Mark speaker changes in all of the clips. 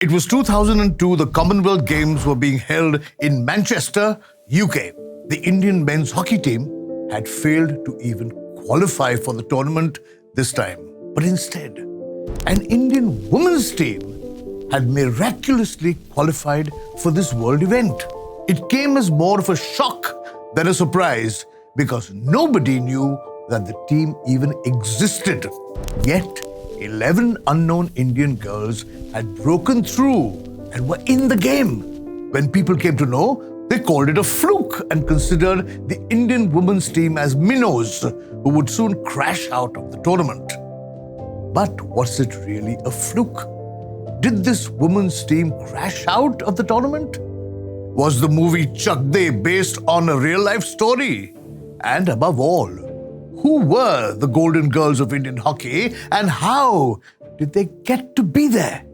Speaker 1: It was 2002, the Commonwealth Games were being held in Manchester, UK. The Indian men's hockey team had failed to even qualify for the tournament this time. But instead, an Indian women's team had miraculously qualified for this world event. It came as more of a shock than a surprise because nobody knew that the team even existed. Yet, 11 unknown Indian girls had broken through and were in the game. When people came to know, they called it a fluke and considered the Indian women's team as minnows who would soon crash out of the tournament. But was it really a fluke? Did this women's team crash out of the tournament? Was the movie Chak De based on a real-life story? And above all, who were the golden girls of Indian hockey and how did they get to be there?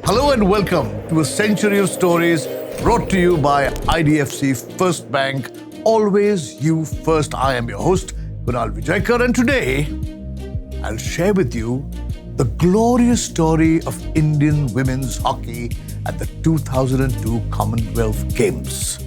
Speaker 1: Hello and welcome to a century of stories brought to you by IDFC FIRST Bank. Always you first. I am your host, Kunal Vijaykar, and today I'll share with you the glorious story of Indian women's hockey at the 2002 Commonwealth Games.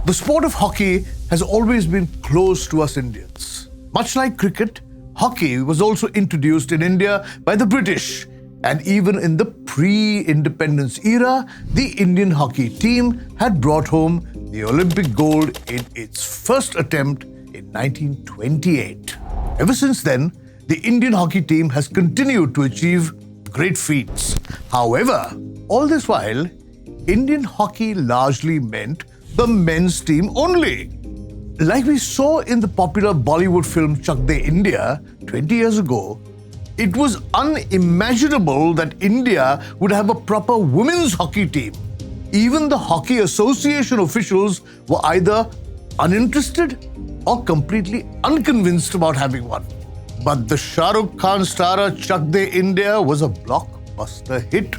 Speaker 1: The sport of hockey has always been close to us Indians. Much like cricket, hockey was also introduced in India by the British. And even in the pre-independence era, the Indian hockey team had brought home the Olympic gold in its first attempt in 1928. Ever since then, the Indian hockey team has continued to achieve great feats. However, all this while, Indian hockey largely meant the men's team only. Like we saw in the popular Bollywood film Chak De India 20 years ago, it was unimaginable that India would have a proper women's hockey team. Even the Hockey Association officials were either uninterested or completely unconvinced about having one. But the Shah Rukh Khan starrer Chak De India was a blockbuster hit.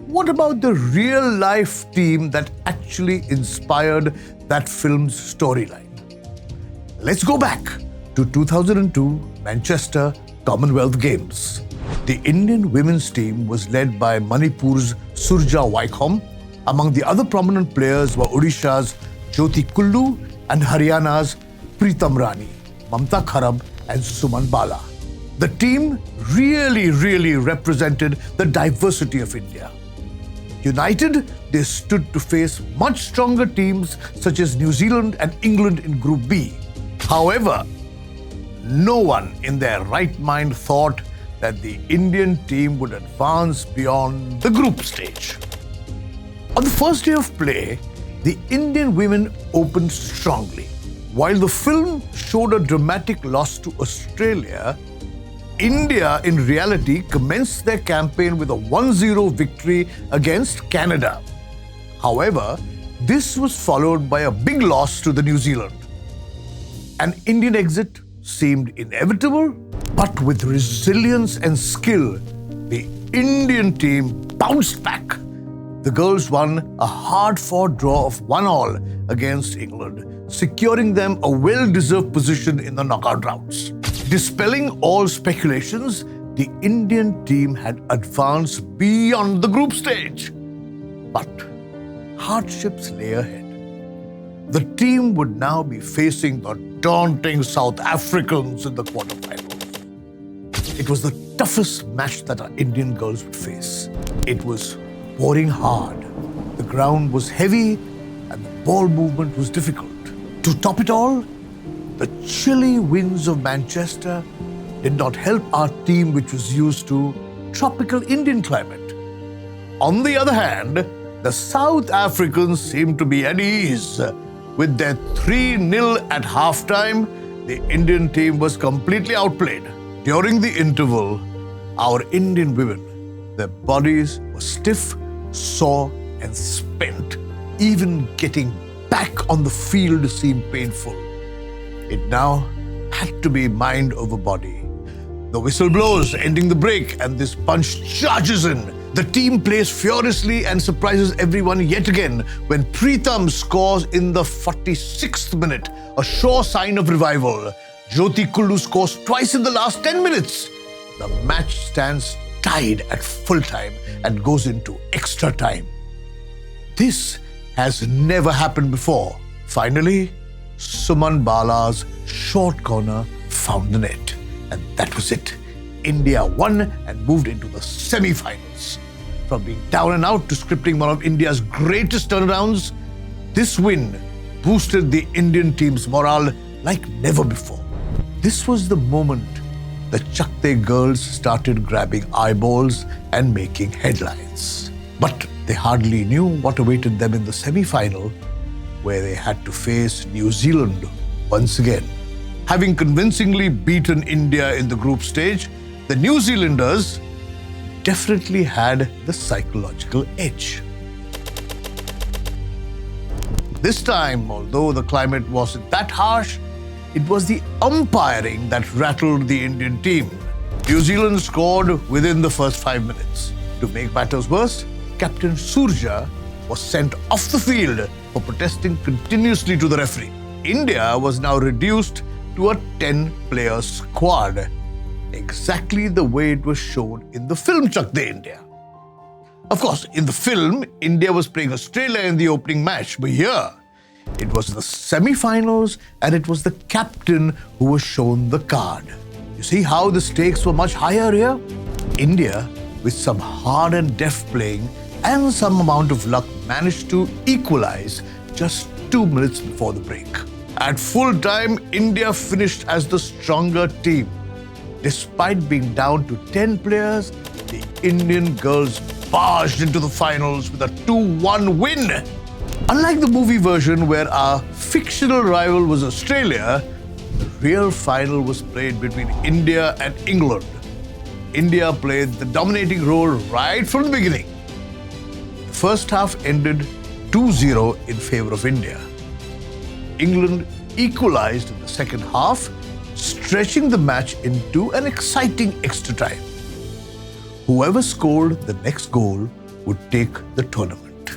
Speaker 1: What about the real-life team that actually inspired that film's storyline? Let's go back to 2002 Manchester Commonwealth Games. The Indian women's team was led by Manipur's Surja Vaikom. Among the other prominent players were Odisha's Jyoti Kullu and Haryana's Pritam Rani, Mamta Kharab and Suman Bala. The team really represented the diversity of India. United, they stood to face much stronger teams such as New Zealand and England in Group B. However, no one in their right mind thought that the Indian team would advance beyond the group stage. On the first day of play, the Indian women opened strongly. While the film showed a dramatic loss to Australia, India in reality commenced their campaign with a 1-0 victory against Canada. However, this was followed by a big loss to the New Zealand. An Indian exit seemed inevitable, but with resilience and skill, the Indian team bounced back. The girls won a hard-fought draw of 1-1 against England, securing them a well-deserved position in the knockout rounds. Dispelling all speculations, the Indian team had advanced beyond the group stage. But hardships lay ahead. The team would now be facing the daunting South Africans in the quarterfinals. It was the toughest match that our Indian girls would face. It was pouring hard. The ground was heavy and the ball movement was difficult. To top it all, the chilly winds of Manchester did not help our team, which was used to tropical Indian climate. On the other hand, the South Africans seemed to be at ease. With their 3-0 at halftime, the Indian team was completely outplayed. During the interval, our Indian women, their bodies were stiff, sore and spent. Even getting back on the field seemed painful. It now had to be mind over body. The whistle blows, ending the break, and this bunch charges in. The team plays furiously and surprises everyone yet again when Pritam scores in the 46th minute, a sure sign of revival. Jyoti Kullu scores twice in the last 10 minutes. the match stands tied at full time and goes into extra time. This has never happened before. Finally, Suman Bala's short corner found the net. And that was it. India won and moved into the semi-finals. From being down and out to scripting one of India's greatest turnarounds, this win boosted the Indian team's morale like never before. This was the moment the Chak De girls started grabbing eyeballs and making headlines. But they hardly knew what awaited them in the semi-final, where they had to face New Zealand once again. Having convincingly beaten India in the group stage, the New Zealanders definitely had the psychological edge. This time, although the climate wasn't that harsh, it was the umpiring that rattled the Indian team. New Zealand scored within the first 5 minutes. To make matters worse, Captain Surja was sent off the field for protesting continuously to the referee. India was now reduced to a 10-player squad, exactly the way it was shown in the film Chak De India. Of course, in the film, India was playing Australia in the opening match, but here, it was the semi-finals and it was the captain who was shown the card. You see how the stakes were much higher here? India, with some hard and deft playing and some amount of luck, managed to equalize just 2 minutes before the break. At full time, India finished as the stronger team. Despite being down to 10 players, the Indian girls barged into the finals with a 2-1 win. Unlike the movie version where our fictional rival was Australia, the real final was played between India and England. India played the dominating role right from the beginning. The first half ended 2-0 in favor of India. England equalized in the second half, stretching the match into an exciting extra time. Whoever scored the next goal would take the tournament.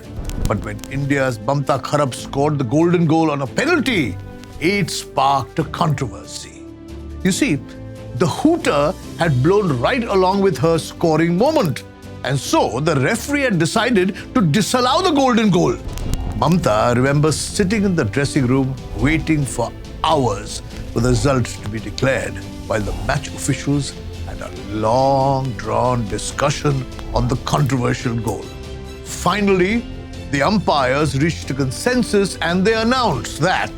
Speaker 1: But when India's Mamta Kharab scored the golden goal on a penalty, it sparked a controversy. You see, the hooter had blown right along with her scoring moment, and so the referee had decided to disallow the golden goal. Mamta remembers sitting in the dressing room waiting for hours for the result to be declared, while the match officials had a long, drawn discussion on the controversial goal. Finally, the umpires reached a consensus and they announced that,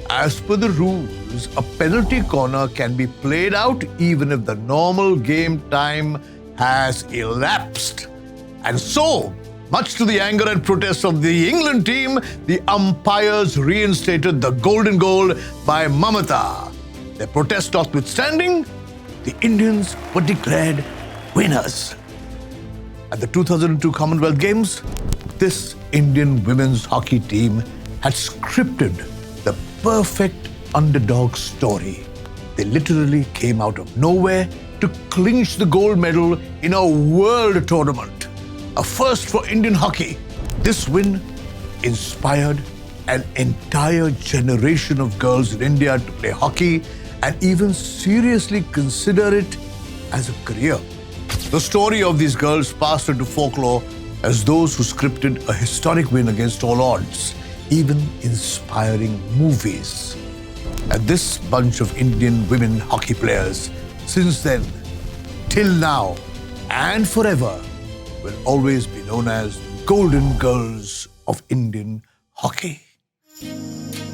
Speaker 1: as per the rules, a penalty corner can be played out even if the normal game time has elapsed. And so, much to the anger and protest of the England team, the umpires reinstated the golden goal by Mamata. Their protest notwithstanding, the Indians were declared winners. At the 2002 Commonwealth Games, this Indian women's hockey team had scripted the perfect underdog story. They literally came out of nowhere to clinch the gold medal in a world tournament, a first for Indian hockey. This win inspired an entire generation of girls in India to play hockey and even seriously consider it as a career. The story of these girls passed into folklore as those who scripted a historic win against all odds, even inspiring movies. And this bunch of Indian women hockey players, since then, till now, and forever, will always be known as Golden Girls of Indian hockey.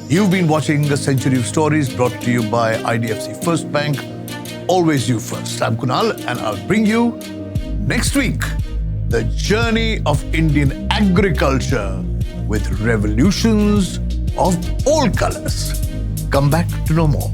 Speaker 1: You've been watching A Century of Stories brought to you by IDFC FIRST Bank. Always you first. I'm Kunal and I'll bring you next week the journey of Indian agriculture with revolutions of all colors. Come back to know more.